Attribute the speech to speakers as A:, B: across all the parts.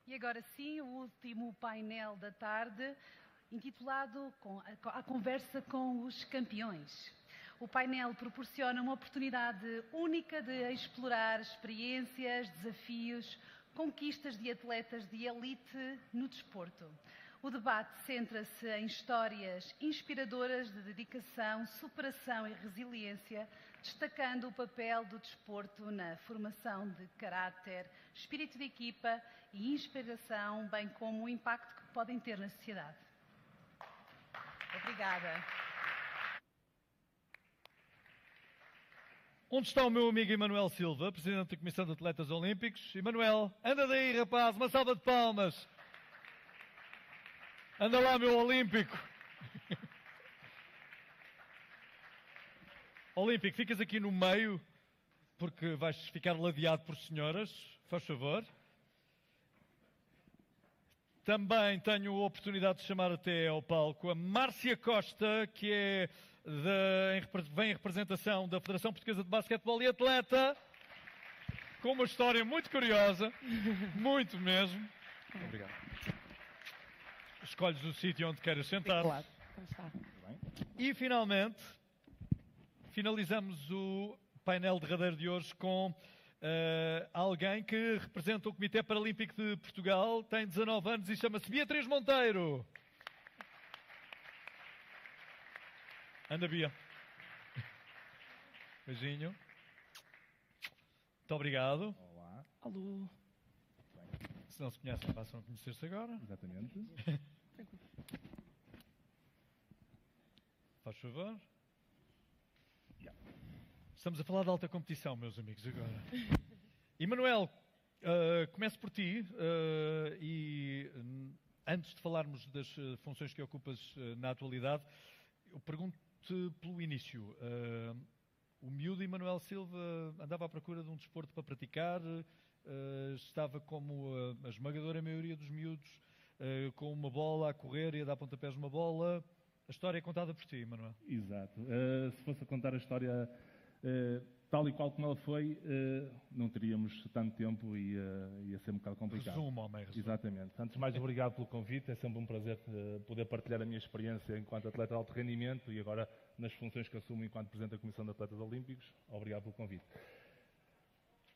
A: E agora sim, o último painel da tarde, intitulado A Conversa com os Campeões. O painel proporciona uma oportunidade única de explorar experiências, desafios, conquistas de atletas de elite no desporto. O debate centra-se em histórias inspiradoras de dedicação, superação e resiliência, destacando o papel do desporto na formação de caráter, espírito de equipa e inspiração, bem como o impacto que podem ter na sociedade. Obrigada.
B: Onde está o meu amigo Emanuel Silva, Presidente da Comissão de Atletas Olímpicos? Emanuel, anda daí, rapaz, uma salva de palmas. Anda lá, meu Olímpico. Olímpico, ficas aqui no meio, porque vais ficar ladeado por senhoras, faz favor. Também tenho a oportunidade de chamar até ao palco a Márcia Costa, que vem em representação da Federação Portuguesa de Basquetebol e atleta, com uma história muito curiosa, muito mesmo. Obrigado. Escolhes o sítio onde queiras sentar.
C: Claro, como está.
B: E finalmente, finalizamos o painel derradeiro de hoje com alguém que representa o Comitê Paralímpico de Portugal, tem 19 anos e chama-se Beatriz Monteiro. Anda, Bia. Beijinho. Muito obrigado.
D: Olá.
C: Alô.
B: Se não se conhecem, passam a conhecer-se agora.
D: Exatamente.
B: Faz favor. Estamos a falar de alta competição, meus amigos, agora. Emanuel, começo por ti e antes de falarmos das funções que ocupas na atualidade, eu pergunto-te pelo início. O miúdo Emanuel Silva andava à procura de um desporto para praticar, estava como a esmagadora maioria dos miúdos, com uma bola a correr e a dar pontapés numa bola. A história é contada por ti, Emanuel.
D: Exato. Se fosse a contar a história tal e qual como ela foi, não teríamos tanto tempo e ia ser um bocado complicado.
B: Resumo, homem, resumo.
D: Exatamente. Antes de mais, obrigado pelo convite. É sempre um prazer poder partilhar a minha experiência enquanto atleta de alto rendimento e agora nas funções que assumo enquanto Presidente da Comissão de Atletas Olímpicos. Obrigado pelo convite.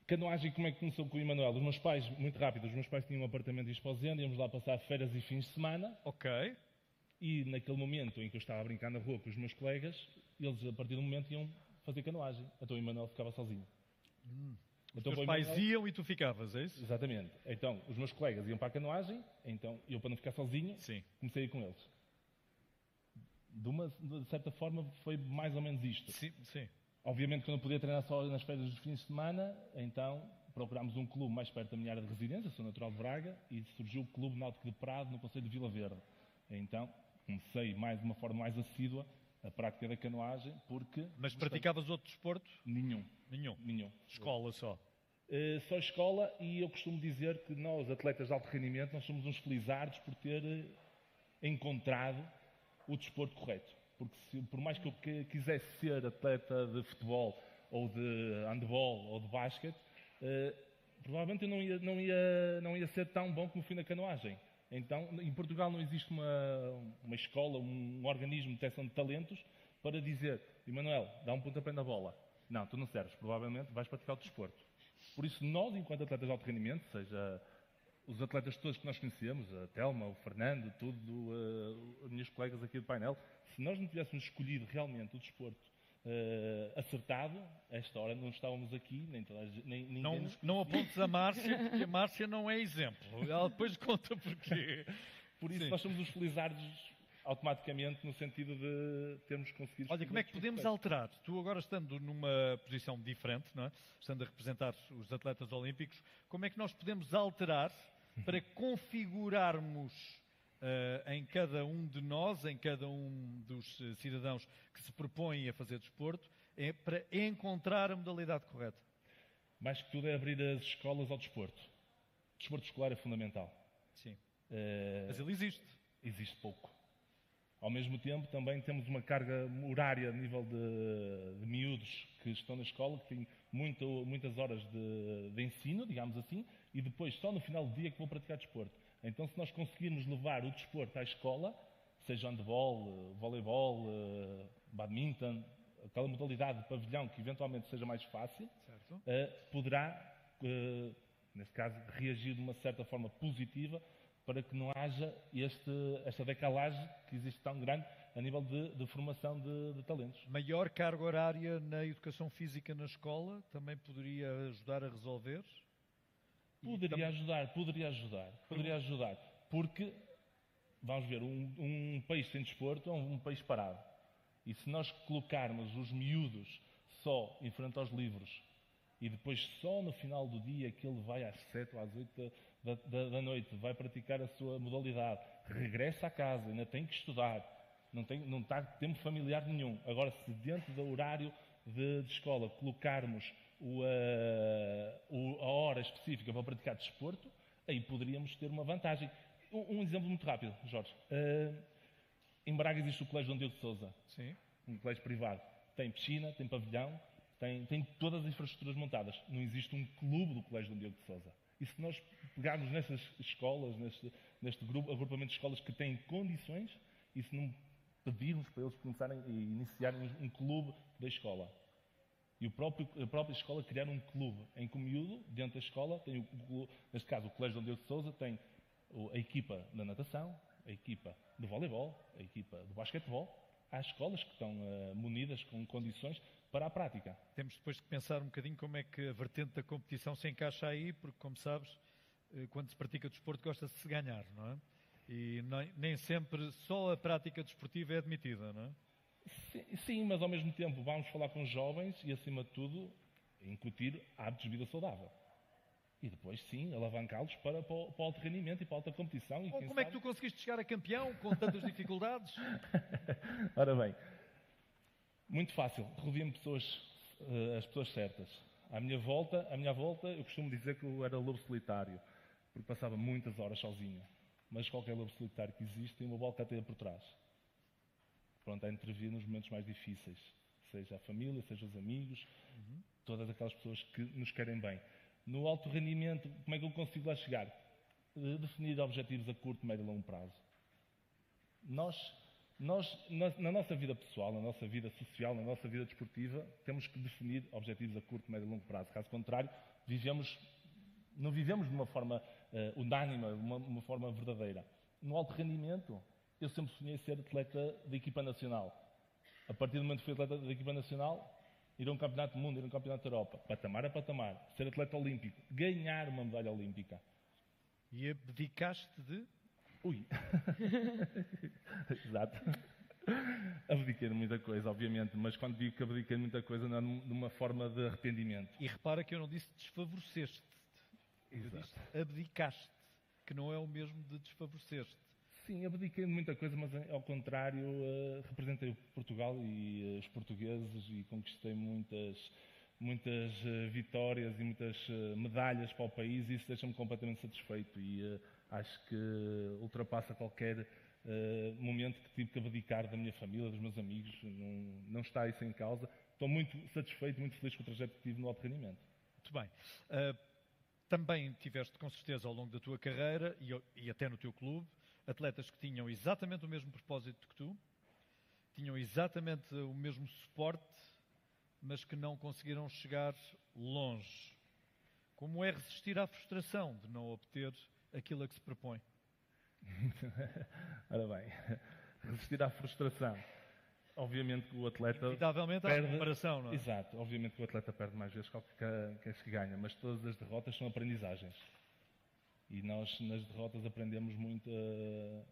D: Canoagem, como é que começou com o Emanuel? Os meus pais, muito rápido, os meus pais tinham um apartamento em Esposende, íamos lá passar férias e fins de semana.
B: Ok.
D: E naquele momento em que eu estava a brincar na rua com os meus colegas, eles a partir do momento iam fazer canoagem. Então o Emanuel ficava sozinho.
B: Os teus pais iam e tu ficavas, é isso?
D: Exatamente. Então os meus colegas iam para a canoagem, então eu, para não ficar sozinho, comecei a ir com eles. De certa forma foi mais ou menos isto.
B: Sim, sim.
D: Obviamente que eu não podia treinar só nas férias dos fins de semana, então procurámos um clube mais perto da minha área de residência, sou natural de Braga, e surgiu o Clube Náutico de Prado, no concelho de Vila Verde. Então comecei de uma forma mais assídua a prática da canoagem, porque...
B: Mas praticavas outro desporto?
D: Nenhum.
B: Nenhum? Escola só?
D: Só escola, e eu costumo dizer que nós, atletas de alto rendimento, nós somos uns felizardos por ter encontrado o desporto correto. Porque por mais que eu quisesse ser atleta de futebol, ou de handball, ou de basquete, provavelmente eu não ia ser tão bom como fui na canoagem. Então, em Portugal não existe uma escola, um organismo de detecção de talentos para dizer, Emanuel, dá um pontapé na bola. Não, tu não serves, provavelmente vais praticar o desporto. Por isso, nós, enquanto atletas de alto rendimento, seja os atletas todos que nós conhecemos, a Telma, o Fernando, os meus colegas aqui do painel, se nós não tivéssemos escolhido realmente o desporto acertado, a esta hora não estávamos aqui,
B: não apontes a Márcia, porque a Márcia não é exemplo. Ela depois conta porquê.
D: Por isso nós somos os felizardos automaticamente no sentido de termos conseguido...
B: Olha, como é que podemos alterar? Tu agora estando numa posição diferente, não é? Estando a representar os atletas olímpicos, como é que nós podemos alterar para configurarmos em cada um de nós, em cada um dos cidadãos que se propõem a fazer desporto, para encontrar a modalidade correta?
D: Mais que tudo é abrir as escolas ao desporto. O desporto escolar é fundamental.
B: Sim. Mas ele existe.
D: Existe pouco. Ao mesmo tempo, também temos uma carga horária a nível de miúdos que estão na escola, que têm muitas horas de ensino, digamos assim, e depois só no final do dia que vou praticar desporto. Então, se nós conseguirmos levar o desporto à escola, seja handball, voleibol, badminton, aquela modalidade de pavilhão que eventualmente seja mais fácil, poderá, neste caso, reagir de uma certa forma positiva para que não haja esta decalagem que existe tão grande a nível de formação de talentos.
B: Maior carga horária na educação física na escola também poderia ajudar a resolver?
D: Poderia ajudar, porque, vamos ver, um país sem desporto é um país parado. E se nós colocarmos os miúdos só em frente aos livros e depois só no final do dia que ele vai às 7 ou às 8 da noite, vai praticar a sua modalidade, regressa a casa, ainda tem que estudar, não está tempo familiar nenhum. Agora, se dentro do horário de escola colocarmos a hora específica para praticar desporto, aí poderíamos ter uma vantagem. Um exemplo muito rápido, Jorge. Em Braga existe o Colégio Dom Diogo de Sousa.
B: Sim.
D: Um colégio privado. Tem piscina, tem pavilhão, tem todas as infraestruturas montadas. Não existe um clube do Colégio Dom Diogo de Sousa. E se nós pegarmos nessas escolas, neste agrupamento de escolas que têm condições, e se não pedirmos para eles começarem e iniciarem um clube da escola. E a própria escola criar um clube em que o miúdo, dentro da escola, tem neste caso o Colégio Dom Diogo de Sousa, tem a equipa da natação, a equipa do voleibol, a equipa do basquetebol. Há escolas que estão munidas com condições para a prática.
B: Temos depois de pensar um bocadinho como é que a vertente da competição se encaixa aí, porque, como sabes, quando se pratica desporto gosta-se de se ganhar, não é? E nem sempre só a prática desportiva é admitida, não é?
D: Sim, mas ao mesmo tempo vamos falar com os jovens e, acima de tudo, incutir hábitos de vida saudável. E depois, sim, alavancá-los para o alto rendimento e para a alta competição. E
B: como é que tu conseguiste chegar a campeão com tantas dificuldades?
D: Ora bem, muito fácil. Rodeei-me as pessoas certas. À minha volta, eu costumo dizer que eu era lobo solitário, porque passava muitas horas sozinho. Mas qualquer lobo solitário que existe tem uma boa cadeia por trás. Pronto, a intervir nos momentos mais difíceis. Seja a família, seja os amigos, todas aquelas pessoas que nos querem bem. No alto rendimento, como é que eu consigo lá chegar? Definir objetivos a curto, médio e longo prazo. Nós, na nossa vida pessoal, na nossa vida social, na nossa vida desportiva, temos que definir objetivos a curto, médio e longo prazo. Caso contrário, não vivemos de uma forma unânime, de uma forma verdadeira. No alto rendimento, eu sempre sonhei ser atleta da equipa nacional. A partir do momento que fui atleta da equipa nacional, ir a um campeonato do mundo, ir a um campeonato da Europa, patamar a patamar, ser atleta olímpico, ganhar uma medalha olímpica.
B: E abdicaste de?
D: Ui! Exato. Abdiquei de muita coisa, obviamente, mas quando digo que abdiquei de muita coisa, não é numa forma de arrependimento.
B: E repara que eu não disse desfavoreceste-te. Eu disse abdicaste, que não é o mesmo de desfavoreceste.
D: Sim, abdiquei de muita coisa, mas ao contrário, representei Portugal e os portugueses e conquistei muitas vitórias e muitas medalhas para o país e isso deixa-me completamente satisfeito e acho que ultrapassa qualquer momento que tive que abdicar da minha família, dos meus amigos, não está isso em causa. Estou muito satisfeito, muito feliz com o trajeto que tive no alto rendimento.
B: Muito bem. Também tiveste, com certeza, ao longo da tua carreira e até no teu clube, atletas que tinham exatamente o mesmo propósito que tu, tinham exatamente o mesmo suporte, mas que não conseguiram chegar longe. Como é resistir à frustração de não obter aquilo a que se propõe?
D: Ora bem, resistir à frustração. Obviamente que o atleta
B: inevitavelmente há comparação, não é?
D: Exato, obviamente que o atleta perde mais vezes que ganha, mas todas as derrotas são aprendizagens. E nós, nas derrotas, aprendemos muito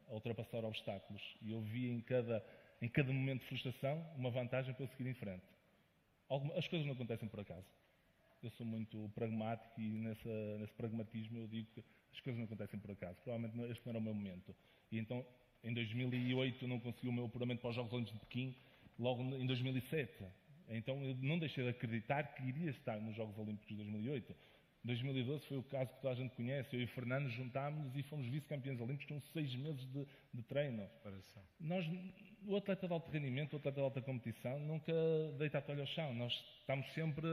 D: a ultrapassar obstáculos. E eu vi em cada momento de frustração uma vantagem para eu seguir em frente. As coisas não acontecem por acaso. Eu sou muito pragmático e nesse pragmatismo eu digo que as coisas não acontecem por acaso. Provavelmente este não era o meu momento. E então, em 2008, eu não consegui o meu apuramento para os Jogos Olímpicos de Pequim, logo em 2007. Então, eu não deixei de acreditar que iria estar nos Jogos Olímpicos de 2008. 2012 foi o caso que toda a gente conhece. Eu e o Fernando juntámos-nos e fomos vice-campeões olímpicos com 6 meses de treino. O atleta de alto rendimento, o atleta de alta competição, nunca deita a toalha ao chão. Nós estamos sempre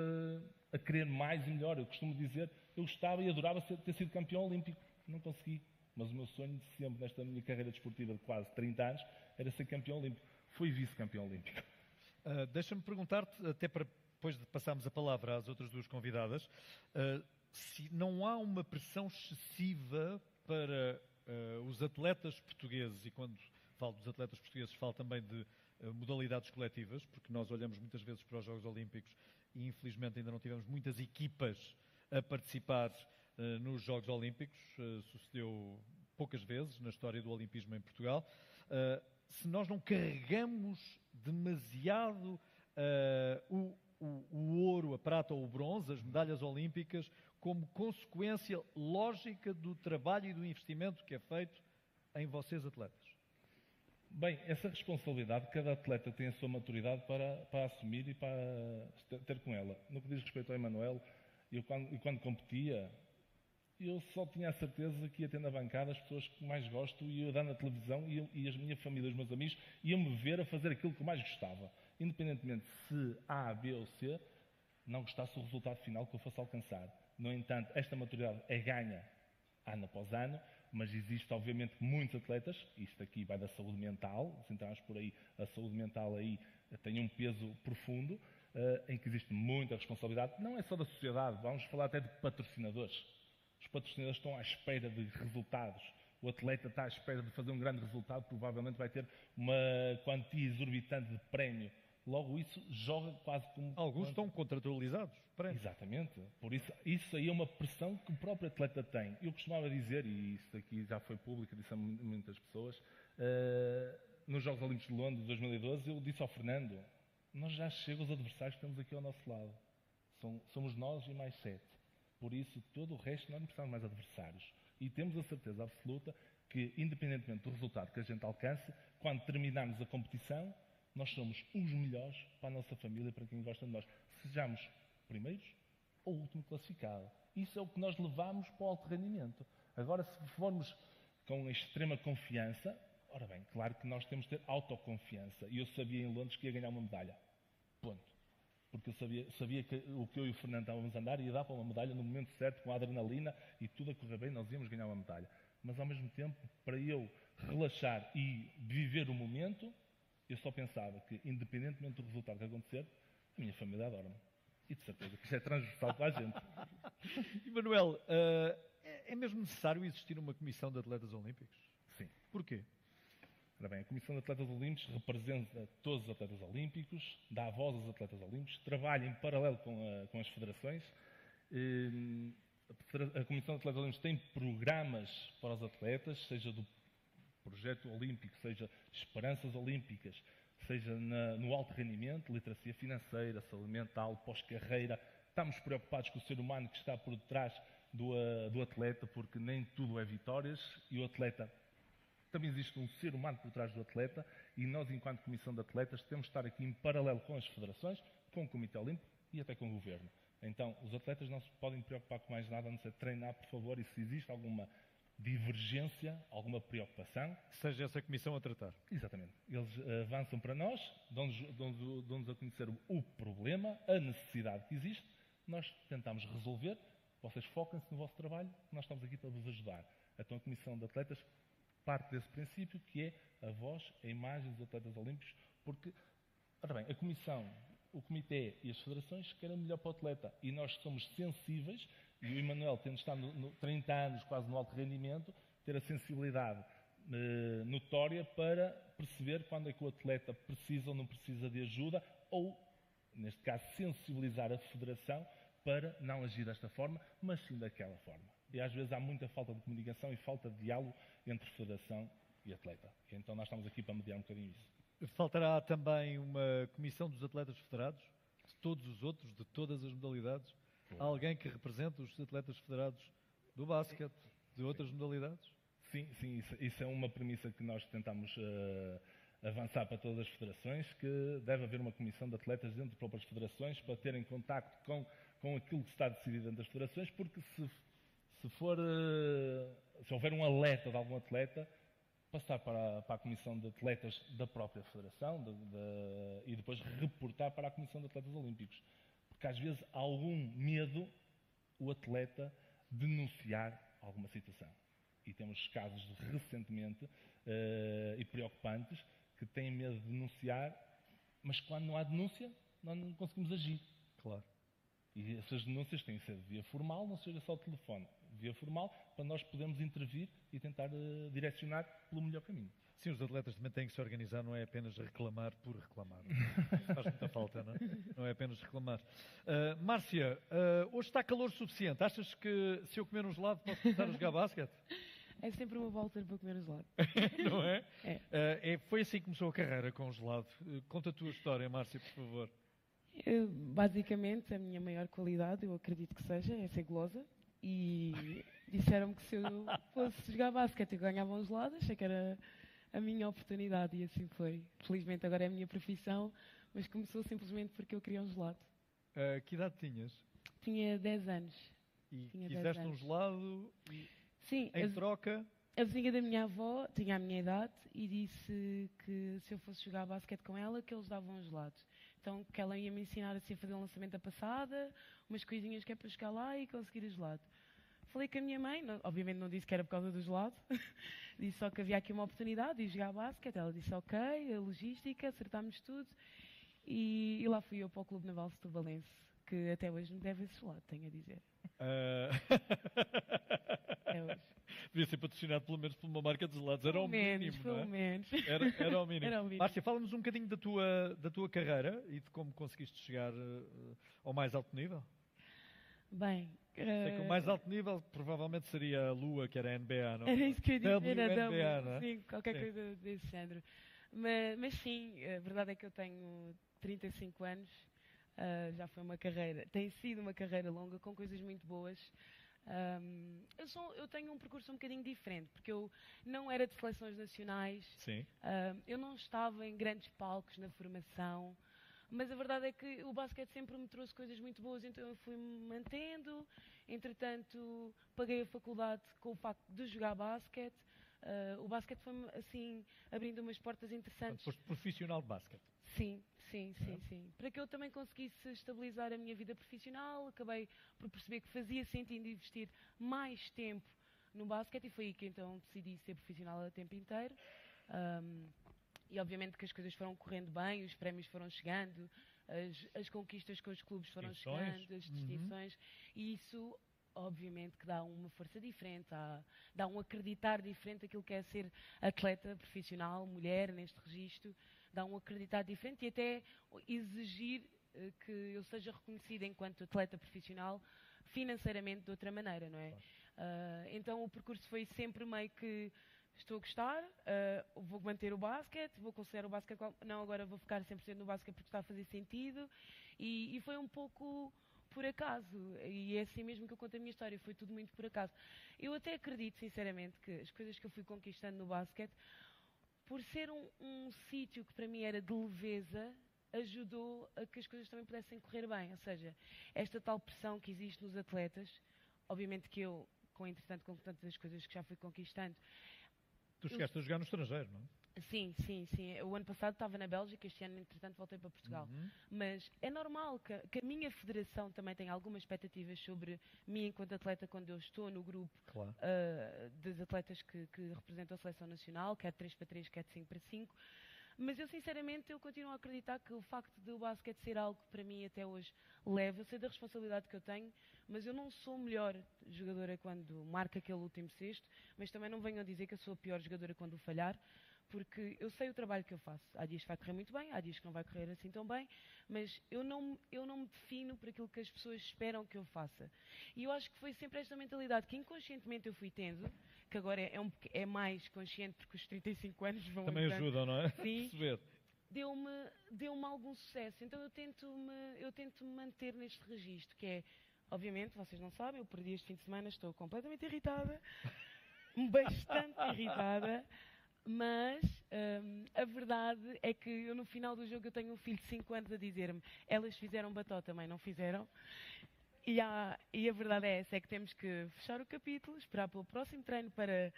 D: a querer mais e melhor. Eu costumo dizer Eu gostava e adorava ter sido campeão olímpico. Não consegui. Mas o meu sonho de sempre, nesta minha carreira desportiva de quase 30 anos, era ser campeão olímpico. Fui vice-campeão olímpico.
B: Deixa-me perguntar-te, até para depois de passarmos a palavra às outras duas convidadas, se não há uma pressão excessiva para os atletas portugueses, e quando falo dos atletas portugueses falo também de modalidades coletivas, porque nós olhamos muitas vezes para os Jogos Olímpicos e infelizmente ainda não tivemos muitas equipas a participar nos Jogos Olímpicos, sucedeu poucas vezes na história do olimpismo em Portugal. Se nós não carregamos demasiado o ouro, a prata ou o bronze, as medalhas olímpicas, como consequência lógica do trabalho e do investimento que é feito em vocês, atletas?
D: Bem, essa responsabilidade, cada atleta tem a sua maturidade para assumir e para ter com ela. No que diz respeito ao Emanuel, eu quando competia, eu só tinha a certeza que ia ter na bancada as pessoas que mais gosto e ia dar na televisão e a minha família, os meus amigos, iam-me ver a fazer aquilo que eu mais gostava. Independentemente se A, B ou C, não gostasse do resultado final que eu fosse alcançar. No entanto, esta maturidade é ganha ano após ano, mas existe obviamente muitos atletas, isto aqui vai da saúde mental, se entrarmos por aí, a saúde mental aí tem um peso profundo, em que existe muita responsabilidade, não é só da sociedade, vamos falar até de patrocinadores. Os patrocinadores estão à espera de resultados. O atleta está à espera de fazer um grande resultado, provavelmente vai ter uma quantia exorbitante de prémio. Logo, isso joga quase como...
B: Alguns estão contratualizados.
D: Exatamente. Por isso aí é uma pressão que o próprio atleta tem. Eu costumava dizer, e isto aqui já foi público, disse a muitas pessoas, nos Jogos Olímpicos de Londres de 2012, eu disse ao Fernando, nós já chegamos os adversários que temos aqui ao nosso lado. Somos nós e mais 7. Por isso, todo o resto, nós não precisamos mais adversários. E temos a certeza absoluta que, independentemente do resultado que a gente alcance, quando terminarmos a competição, nós somos os melhores para a nossa família, para quem gosta de nós. Sejamos primeiros ou último classificado. Isso é o que nós levamos para o alto rendimento. Agora, se formos com extrema confiança, ora bem, claro que nós temos de ter autoconfiança. E eu sabia em Londres que ia ganhar uma medalha. Ponto. Porque eu sabia que o que eu e o Fernando estávamos a andar ia dar para uma medalha no momento certo, com a adrenalina e tudo a correr bem, nós íamos ganhar uma medalha. Mas ao mesmo tempo, para eu relaxar e viver o momento, eu só pensava que, independentemente do resultado que acontecer, a minha família adora-me. E de certeza que isto é transversal para a gente.
B: Emanuel, é mesmo necessário existir uma comissão de atletas olímpicos?
D: Sim.
B: Porquê?
D: Ora bem, a Comissão de Atletas Olímpicos representa todos os atletas olímpicos, dá voz aos atletas olímpicos, trabalha em paralelo com as federações. A Comissão de Atletas Olímpicos tem programas para os atletas, seja do projeto olímpico, seja esperanças olímpicas, seja no alto rendimento, literacia financeira, saúde mental, pós-carreira. Estamos preocupados com o ser humano que está por detrás do atleta, porque nem tudo é vitórias e o atleta... Também existe um ser humano por trás do atleta e nós, enquanto Comissão de Atletas, temos de estar aqui em paralelo com as federações, com o Comitê Olímpico e até com o Governo. Então, os atletas não se podem preocupar com mais nada, a não ser treinar, por favor, e se existe alguma divergência, alguma preocupação...
B: Seja essa comissão a tratar.
D: Exatamente. Eles avançam para nós, dão-nos a conhecer o problema, a necessidade que existe, nós tentamos resolver, vocês foquem-se no vosso trabalho, nós estamos aqui para vos ajudar. Então, a Comissão de Atletas parte desse princípio que é a voz, a imagem dos atletas olímpicos, porque, ora bem, a Comissão, o Comitê e as federações querem o melhor para o atleta e nós somos sensíveis, e o Emanuel, tendo estado 30 anos quase no alto rendimento, ter a sensibilidade notória para perceber quando é que o atleta precisa ou não precisa de ajuda ou, neste caso, sensibilizar a federação para não agir desta forma, mas sim daquela forma. E às vezes há muita falta de comunicação e falta de diálogo entre federação e atleta. E então nós estamos aqui para mediar um bocadinho isso.
B: Faltará também uma comissão dos atletas federados, de todos os outros, de todas as modalidades? Há alguém que represente os atletas federados do basquete, de outras modalidades?
D: Sim, isso é uma premissa que nós tentamos avançar para todas as federações, que deve haver uma comissão de atletas dentro das próprias federações para terem contacto com aquilo que está decidido dentro das federações, porque se houver um alerta de algum atleta, passar para a Comissão de Atletas da própria Federação e depois reportar para a Comissão de Atletas Olímpicos. Porque às vezes há algum medo o atleta denunciar alguma situação. E temos casos recentemente e preocupantes que têm medo de denunciar, mas quando não há denúncia, nós não conseguimos agir.
B: Claro.
D: E essas denúncias têm que ser via formal, não seja só o telefone. Via formal, para nós podermos intervir e tentar direcionar pelo melhor caminho.
B: Sim, os atletas também têm que se organizar, não é apenas reclamar por reclamar. Isso faz muita falta, não é? Não é apenas reclamar. Márcia, hoje está calor suficiente. Achas que se eu comer um gelado posso começar a jogar basquete?
C: É sempre uma volta para comer um gelado.
B: Não é?
C: É.
B: Foi assim que começou a carreira com o gelado. Conta a tua história, Márcia, por favor.
C: Basicamente, a minha maior qualidade, eu acredito que seja, é ser gulosa. E disseram-me que se eu fosse jogar basquete eu ganhava um gelado, achei que era a minha oportunidade e assim foi. Felizmente agora é a minha profissão, mas começou simplesmente porque eu queria um gelado.
B: Que idade tinhas?
C: Tinha 10 anos.
B: E
C: Tinha
B: quiseste
C: 10
B: um
C: anos.
B: gelado e,
C: Sim,
B: em troca...
C: a vizinha da minha avó tinha a minha idade e disse que se eu fosse jogar basquete com ela, que eles davam gelados. Então, que ela ia me ensinar assim, a fazer um lançamento da passada, umas coisinhas que é para chegar lá e conseguir o gelado. Falei com a minha mãe, obviamente não disse que era por causa do gelado, disse só que havia aqui uma oportunidade de jogar basquete. Ela disse ok, a logística, acertámos tudo e lá fui eu para o Clube Naval Seturbalense, que até hoje me deve esse gelado, tenho a dizer. É hoje.
B: Devia ser patrocinado pelo menos por uma marca de gelados. Era o mínimo, não é?
C: Pelo menos.
B: Era o mínimo.
C: Era o mínimo.
B: Márcia, fala-nos um bocadinho da tua carreira e de como conseguiste chegar ao mais alto nível.
C: Bem...
B: Sei que o mais alto nível provavelmente seria a Lua, que era a NBA, não?
C: Era isso que eu ia dizer, a
B: WNBA, não é?
C: sim, qualquer
B: Sim.
C: coisa desse género. Mas sim, a verdade é que eu tenho 35 anos, já foi uma carreira, tem sido uma carreira longa, com coisas muito boas. Eu tenho um percurso um bocadinho diferente, porque eu não era de seleções nacionais,
B: Sim.
C: eu não estava em grandes palcos na formação, mas a verdade é que o basquete sempre me trouxe coisas muito boas, então eu fui-me mantendo. Entretanto, paguei a faculdade com o facto de jogar basquete. O basquete foi-me, assim, abrindo umas portas interessantes.
B: Foste profissional de basquete.
C: Sim. Para que eu também conseguisse estabilizar a minha vida profissional, acabei por perceber que fazia sentido investir mais tempo no basquete e foi aí que então decidi ser profissional a tempo inteiro. E obviamente que as coisas foram correndo bem, os prémios foram chegando, as conquistas com os clubes foram chegando, as distinções, e isso obviamente que dá uma força diferente, dá um acreditar diferente daquilo que é ser atleta profissional, mulher neste registro, dá um acreditar diferente e até exigir que eu seja reconhecida enquanto atleta profissional financeiramente de outra maneira, não é? Então o percurso foi sempre meio que estou a gostar, vou manter o basquete, vou considerar o basquete, não, agora vou ficar 100% no basquete porque está a fazer sentido e foi um pouco por acaso, e é assim mesmo que eu conto a minha história, foi tudo muito por acaso. Eu até acredito sinceramente que as coisas que eu fui conquistando no basquete, por ser um sítio que para mim era de leveza, ajudou a que as coisas também pudessem correr bem, ou seja, esta tal pressão que existe nos atletas, obviamente que eu, entretanto, com tantas coisas que já fui conquistando.
B: Tu chegaste a jogar no estrangeiro, não é?
C: Sim. O ano passado estava na Bélgica, este ano, entretanto, voltei para Portugal. Mas é normal que a minha federação também tenha algumas expectativas sobre mim enquanto atleta quando eu estou no grupo
B: Claro.
C: dos atletas que representam a seleção nacional, quer 3x3, quer 5x5. Mas eu, sinceramente, eu continuo a acreditar que o facto de o basquete ser algo que para mim até hoje leva, eu sei da responsabilidade que eu tenho, mas eu não sou melhor jogadora quando marco aquele último cesto, mas também não venham a dizer que eu sou a pior jogadora quando o falhar, porque eu sei o trabalho que eu faço. Há dias que vai correr muito bem, há dias que não vai correr assim tão bem, mas eu não me defino por aquilo que as pessoas esperam que eu faça. E eu acho que foi sempre esta mentalidade que inconscientemente eu fui tendo, que agora é mais consciente porque os 35 anos vão
B: Também ajudam, não é?
C: Sim.
B: Perceber.
C: Deu-me algum sucesso. Então eu tento me manter neste registro, que é, obviamente, vocês não sabem, eu perdi este fim de semana, estou completamente irritada, bastante irritada, mas a verdade é que eu no final do jogo eu tenho um filho de 5 anos a dizer-me, elas fizeram batota, mãe, não fizeram? E a verdade é essa, é que temos que fechar o capítulo, esperar pelo próximo treino para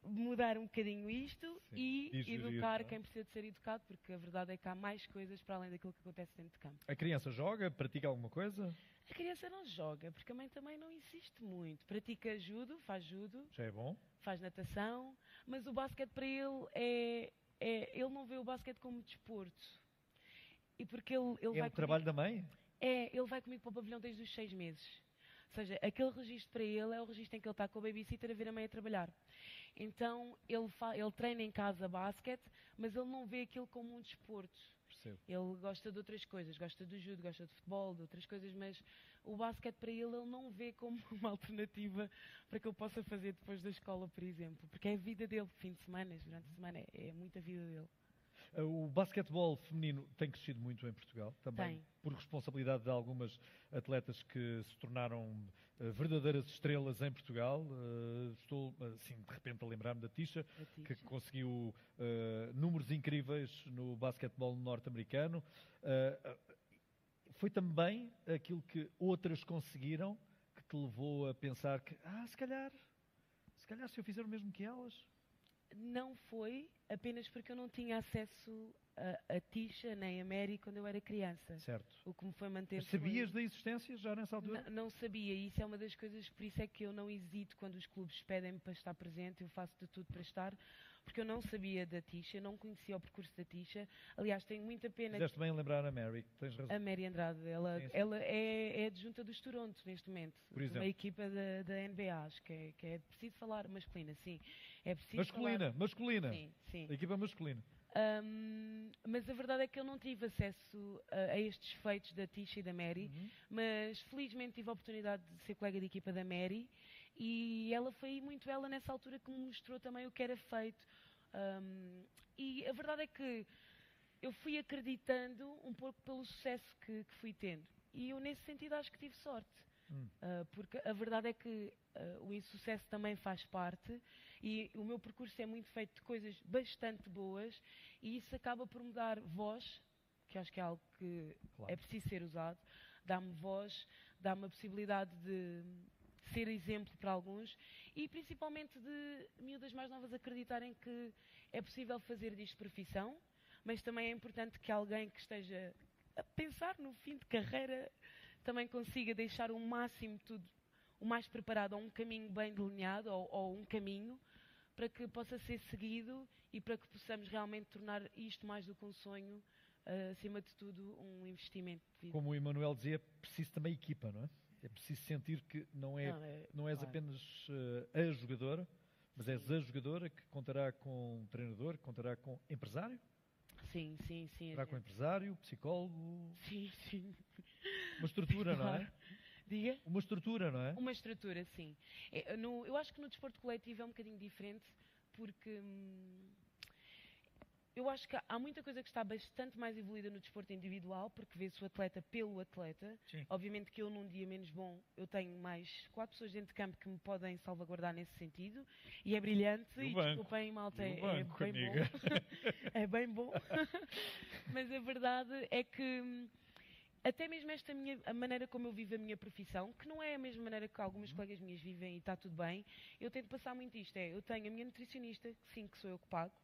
C: mudar um bocadinho isto e
B: gerir,
C: educar
B: não é?
C: quem precisa de ser educado, porque a verdade é que há mais coisas para além daquilo que acontece dentro de campo.
B: A criança joga, pratica alguma coisa?
C: A criança não joga, porque a mãe também não insiste muito. Pratica judo,
B: Já é bom.
C: faz natação, mas o basquete para ele ele não vê o basquete como desporto. E porque ele
B: É
C: vai
B: o trabalho da mãe?
C: ele vai comigo para o pavilhão desde os 6 meses. Ou seja, aquele registro para ele é o registro em que ele está com o babysitter a ver a mãe a trabalhar. Então, ele treina em casa basquete, mas ele não vê aquilo como um desporto.
B: Percebo.
C: Ele gosta de outras coisas, gosta do judo, gosta de futebol, de outras coisas, mas o basquete para ele não vê como uma alternativa para que eu possa fazer depois da escola, por exemplo. Porque é a vida dele, fim de semana, durante a semana, é muita vida dele.
B: O basquetebol feminino tem crescido muito em Portugal, também
C: Tem.
B: por responsabilidade de algumas atletas que se tornaram verdadeiras estrelas em Portugal. Estou, assim, de repente a lembrar-me da Tisha, que conseguiu números incríveis no basquetebol norte-americano. Foi também aquilo que outras conseguiram que te levou a pensar que, se calhar se eu fizer o mesmo que elas...
C: Não foi apenas porque eu não tinha acesso a Tisha nem a Mary quando eu era criança.
B: Certo.
C: O que me foi manter...
B: Mas sabias da existência já nessa altura?
C: Não sabia, e isso é uma das coisas, por isso é que eu não hesito quando os clubes pedem-me para estar presente, eu faço de tudo para estar, porque eu não sabia da Tisha, não conhecia o percurso da Tisha. Aliás, tenho muita pena...
B: Fizeste bem em lembrar a Mary, tens razão.
C: A Mary Andrade, ela é adjunta dos Toronto neste momento,
B: Por exemplo.
C: uma equipa da NBA, acho que é preciso falar masculina, sim. É preciso
B: Masculina.
C: Sim.
B: A equipa masculina.
C: Mas a verdade é que eu não tive acesso a estes feitos da Tisha e da Mary, mas felizmente tive a oportunidade de ser colega de equipa da Mary e ela foi muito ela nessa altura que me mostrou também o que era feito. E a verdade é que eu fui acreditando um pouco pelo sucesso que fui tendo. E eu nesse sentido acho que tive sorte. Porque a verdade é que o insucesso também faz parte e o meu percurso é muito feito de coisas bastante boas e isso acaba por me dar voz, que acho que é algo que é preciso ser usado, dá-me voz, dá-me a possibilidade de ser exemplo para alguns e principalmente de miúdas mais novas acreditarem que é possível fazer disto profissão, mas também é importante que alguém que esteja a pensar no fim de carreira também consiga deixar o máximo tudo, o mais preparado a um caminho bem delineado ou um caminho para que possa ser seguido e para que possamos realmente tornar isto mais do que um sonho, acima de tudo um investimento de vida.
B: Como o Emanuel dizia, é preciso também equipa, não é? É preciso sentir que não és
C: claro.
B: apenas a jogadora, mas és a jogadora que contará com um treinador, que contará com empresário?
C: Sim.
B: Contará com empresário, psicólogo?
C: Sim.
B: Uma estrutura, não é?
C: Diga?
B: Uma estrutura, não é?
C: Uma estrutura, sim. Eu acho que no desporto coletivo é um bocadinho diferente, porque eu acho que há muita coisa que está bastante mais evoluída no desporto individual, porque vê-se o atleta pelo atleta.
B: Sim.
C: Obviamente que eu, num dia menos bom, eu tenho mais 4 pessoas dentro de campo que me podem salvaguardar nesse sentido, e é brilhante, e desculpem, malta, é bem bom. É bem bom. Mas a verdade é que até mesmo a maneira como eu vivo a minha profissão, que não é a mesma maneira que algumas colegas minhas vivem e está tudo bem, eu tento passar muito isto. Eu tenho a minha nutricionista, que sou eu que pago,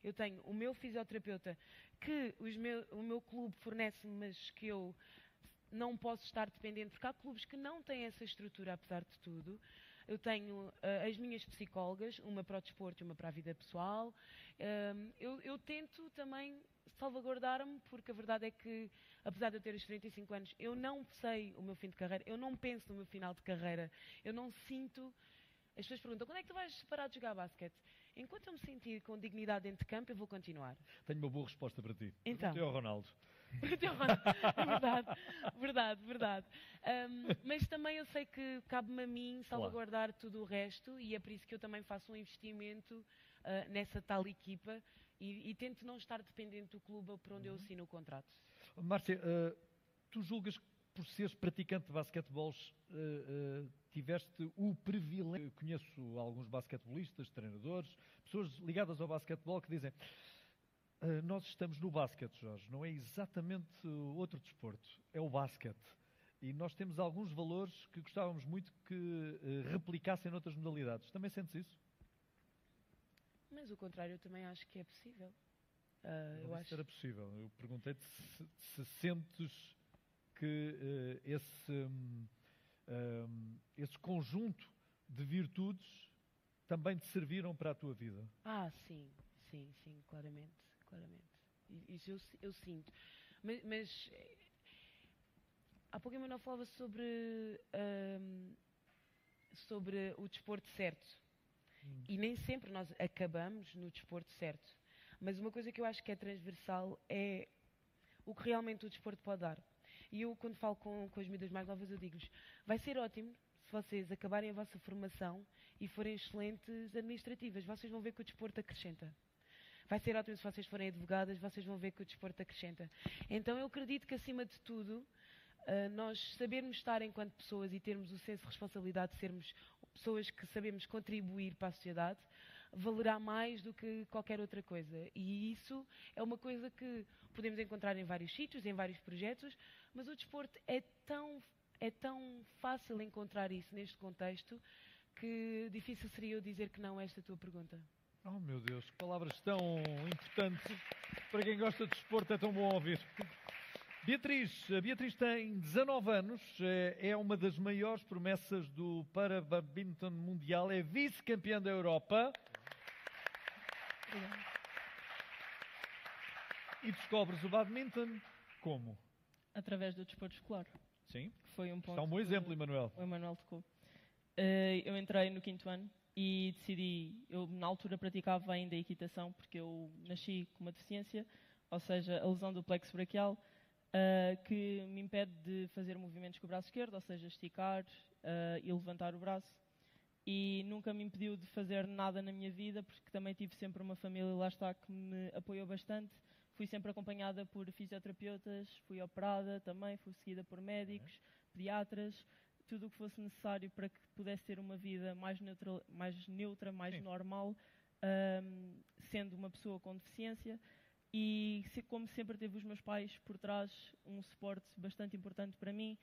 C: eu tenho o meu fisioterapeuta, que o meu clube fornece-me, mas que eu não posso estar dependente, porque há clubes que não têm essa estrutura, apesar de tudo. Eu tenho as minhas psicólogas, uma para o desporto e uma para a vida pessoal. Eu tento também salvaguardar-me, porque a verdade é que, apesar de eu ter os 35 anos, eu não sei o meu fim de carreira, eu não penso no meu final de carreira, eu não sinto... As pessoas perguntam, quando é que tu vais parar de jogar basquete? Enquanto eu me sentir com dignidade dentro de campo, eu vou continuar.
B: Tenho uma boa resposta para ti.
C: Então.
B: Perguntei ao Ronaldo.
C: Verdade. Mas também eu sei que cabe-me a mim salvaguardar tudo o resto e é por isso que eu também faço um investimento nessa tal equipa e tento não estar dependente do clube por onde eu assino o contrato.
B: Márcia, tu julgas que por seres praticante de basquetebol tiveste o privilégio... Conheço alguns basquetebolistas, treinadores, pessoas ligadas ao basquetebol que dizem nós estamos no basquete, Jorge, não é exatamente outro desporto, é o basquete. E nós temos alguns valores que gostávamos muito que replicassem noutras modalidades. Também sentes isso?
C: Mas o contrário eu também acho que é possível.
B: Não
C: Eu
B: sei
C: acho.
B: se era possível. Eu perguntei-te se sentes que esse conjunto de virtudes também te serviram para a tua vida.
C: Sim, claramente. Isso eu sinto. Mas há pouco a Manuel falava sobre o desporto certo. E nem sempre nós acabamos no desporto certo. Mas uma coisa que eu acho que é transversal é o que realmente o desporto pode dar. E eu, quando falo com as miúdas mais novas, eu digo-lhes: vai ser ótimo se vocês acabarem a vossa formação e forem excelentes administrativas. Vocês vão ver que o desporto acrescenta. Vai ser ótimo se vocês forem advogadas, vocês vão ver que o desporto acrescenta. Então eu acredito que, acima de tudo, nós sabermos estar enquanto pessoas e termos o senso de responsabilidade de sermos pessoas que sabemos contribuir para a sociedade, valerá mais do que qualquer outra coisa. E isso é uma coisa que podemos encontrar em vários sítios, em vários projetos, mas o desporto é tão fácil encontrar isso neste contexto que difícil seria eu dizer que não a esta tua pergunta.
B: Oh, meu Deus, que palavras tão importantes. Para quem gosta de desporto é tão bom ouvir. A Beatriz tem 19 anos, é uma das maiores promessas do para-badminton mundial, é vice-campeã da Europa. E descobres o badminton como?
E: Através do desporto escolar.
B: Sim.
E: Que foi um ponto.
B: Está um bom exemplo, Emanuel.
E: O Emanuel tocou. Eu entrei no 5º ano e decidi, eu na altura praticava ainda equitação, porque eu nasci com uma deficiência, ou seja, a lesão do plexo braquial, que me impede de fazer movimentos com o braço esquerdo, ou seja, esticar e levantar o braço. E nunca me impediu de fazer nada na minha vida, porque também tive sempre uma família, lá está, que me apoiou bastante. Fui sempre acompanhada por fisioterapeutas, fui operada também, fui seguida por médicos, pediatras, tudo o que fosse necessário para que pudesse ter uma vida mais neutra, mais
B: Sim.
E: normal, sendo uma pessoa com deficiência. E como sempre teve os meus pais por trás, um suporte bastante importante para mim,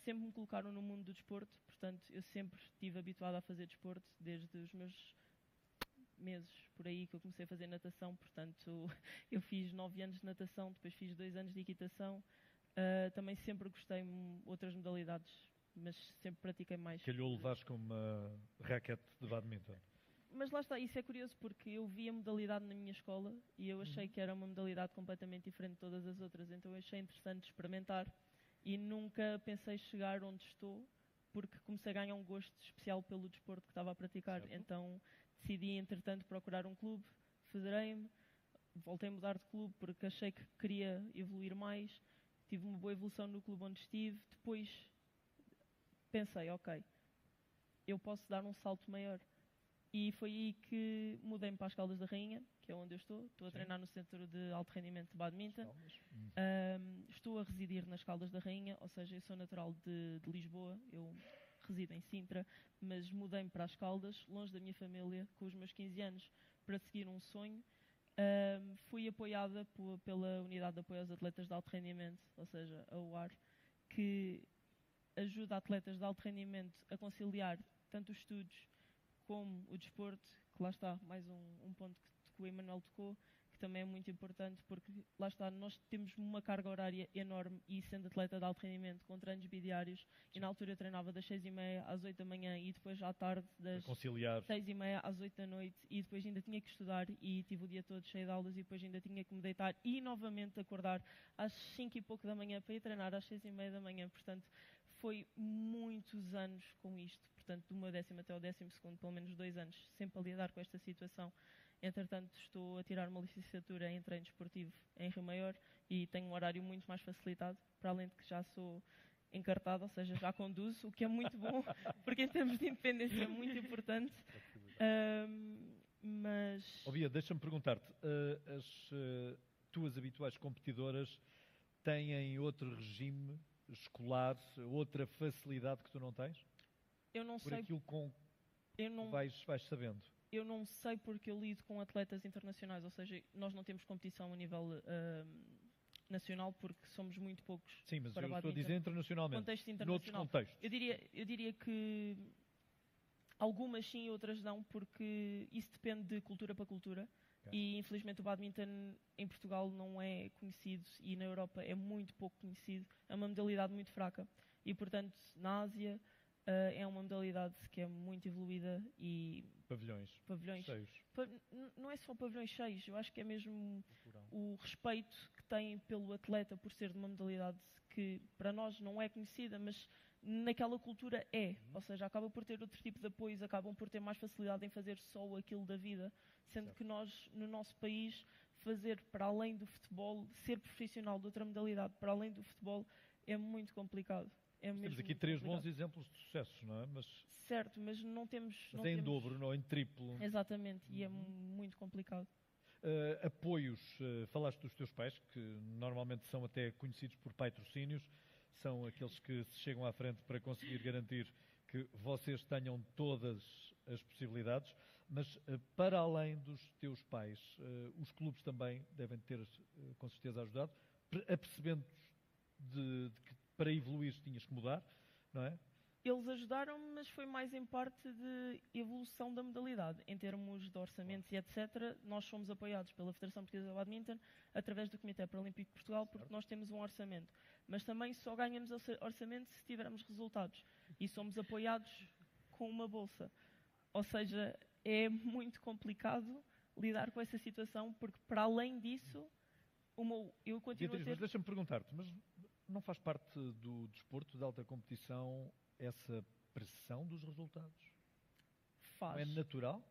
E: sempre me colocaram no mundo do desporto, portanto eu sempre estive habituada a fazer desporto, desde os meus meses por aí que eu comecei a fazer natação, portanto eu fiz 9 anos de natação, depois fiz 2 anos de equitação, também sempre gostei de outras modalidades, mas sempre pratiquei mais.
B: Calhou levares com uma raquete de badminton.
E: Mas lá está, isso é curioso porque eu vi a modalidade na minha escola e eu achei que era uma modalidade completamente diferente de todas as outras, então eu achei interessante experimentar e nunca pensei chegar onde estou porque comecei a ganhar um gosto especial pelo desporto que estava a praticar.
B: Certo.
E: Então decidi, entretanto, procurar um clube, federei-me, voltei a mudar de clube porque achei que queria evoluir mais, tive uma boa evolução no clube onde estive, depois pensei, ok, eu posso dar um salto maior. E foi aí que mudei-me para as Caldas da Rainha, que é onde eu estou. Estou a treinar no Centro de Alto Rendimento de Badminton. Estou a residir nas Caldas da Rainha, ou seja, eu sou natural de Lisboa, eu resido em Sintra, mas mudei-me para as Caldas, longe da minha família, com os meus 15 anos, para seguir um sonho. Fui apoiada pela Unidade de Apoio aos Atletas de Alto Rendimento, ou seja, a UAR, que ajuda atletas de alto rendimento a conciliar tanto os estudos como o desporto, que lá está, mais um ponto que o Emanuel tocou, que também é muito importante, porque lá está, nós temos uma carga horária enorme e sendo atleta de alto rendimento, com treinos bidiários, e na altura eu treinava das 6h30 às 8 da manhã e depois à tarde das 6h30 às 8 da noite e depois ainda tinha que estudar e tive o dia todo cheio de aulas e depois ainda tinha que me deitar e novamente acordar às 5 e pouco da manhã para ir treinar às 6h30 da manhã, portanto foi muitos anos com isto, portanto do meu 10º até o 12º, pelo menos 2 anos, sempre a lidar com esta situação. Entretanto, estou a tirar uma licenciatura em treino desportivo em Rio Maior e tenho um horário muito mais facilitado, para além de que já sou encartada, ou seja, já conduzo, o que é muito bom, porque em termos de independência é muito importante. Mas...
B: Bia, deixa-me perguntar-te, as tuas habituais competidoras têm outro regime escolar, outra facilidade que tu não tens?
E: Eu não
B: sei.
E: Por
B: aquilo com que vais sabendo?
E: Eu não sei porque eu lido com atletas internacionais, ou seja, nós não temos competição a nível nacional porque somos muito poucos.
B: Sim, mas
E: para
B: eu estou a dizer internacionalmente.
E: Contexto internacional.
B: Noutros contextos.
E: Eu diria que Algumas sim, outras não, porque isso depende de cultura para cultura.
B: Ok.
E: E infelizmente o badminton em Portugal não é conhecido e na Europa é muito pouco conhecido. É uma modalidade muito fraca. E portanto, na Ásia é uma modalidade que é muito evoluída e
B: Pavilhões cheios.
E: não é só pavilhões cheios, eu acho que é mesmo
B: Cultural.
E: o respeito que têm pelo atleta por ser de uma modalidade que para nós não é conhecida, mas naquela cultura é. Ou seja, acaba por ter outro tipo de apoios, acabam por ter mais facilidade em fazer só aquilo da vida, sendo
B: Certo.
E: que nós, no nosso país, fazer para além do futebol, ser profissional de outra modalidade para além do futebol é muito complicado. É
B: Temos
E: mesmo
B: aqui
E: muito
B: 3
E: complicado.
B: bons exemplos de sucessos, não é? Mas
E: Certo, mas não temos... não
B: em
E: temos...
B: dobro, não em triplo.
E: Exatamente, e é muito complicado.
B: Apoios, falaste dos teus pais, que normalmente são até conhecidos por patrocínios, são aqueles que se chegam à frente para conseguir garantir que vocês tenham todas as possibilidades, mas para além dos teus pais, os clubes também devem ter com certeza ajudado, apercebendo de que para evoluir tinhas que mudar, não é?
E: Eles ajudaram-me, mas foi mais em parte de evolução da modalidade. Em termos de orçamentos e etc., nós somos apoiados pela Federação Portuguesa de Badminton através do Comitê Paralímpico de Portugal, porque nós temos um orçamento. Mas também só ganhamos orçamento se tivermos resultados. E somos apoiados com uma bolsa. Ou seja, é muito complicado lidar com essa situação, porque para além disso, eu continuo
B: Beatriz,
E: a ter...
B: mas deixa-me perguntar-te, mas não faz parte do desporto de alta competição essa pressão dos resultados?
E: Faz.
B: Não é natural?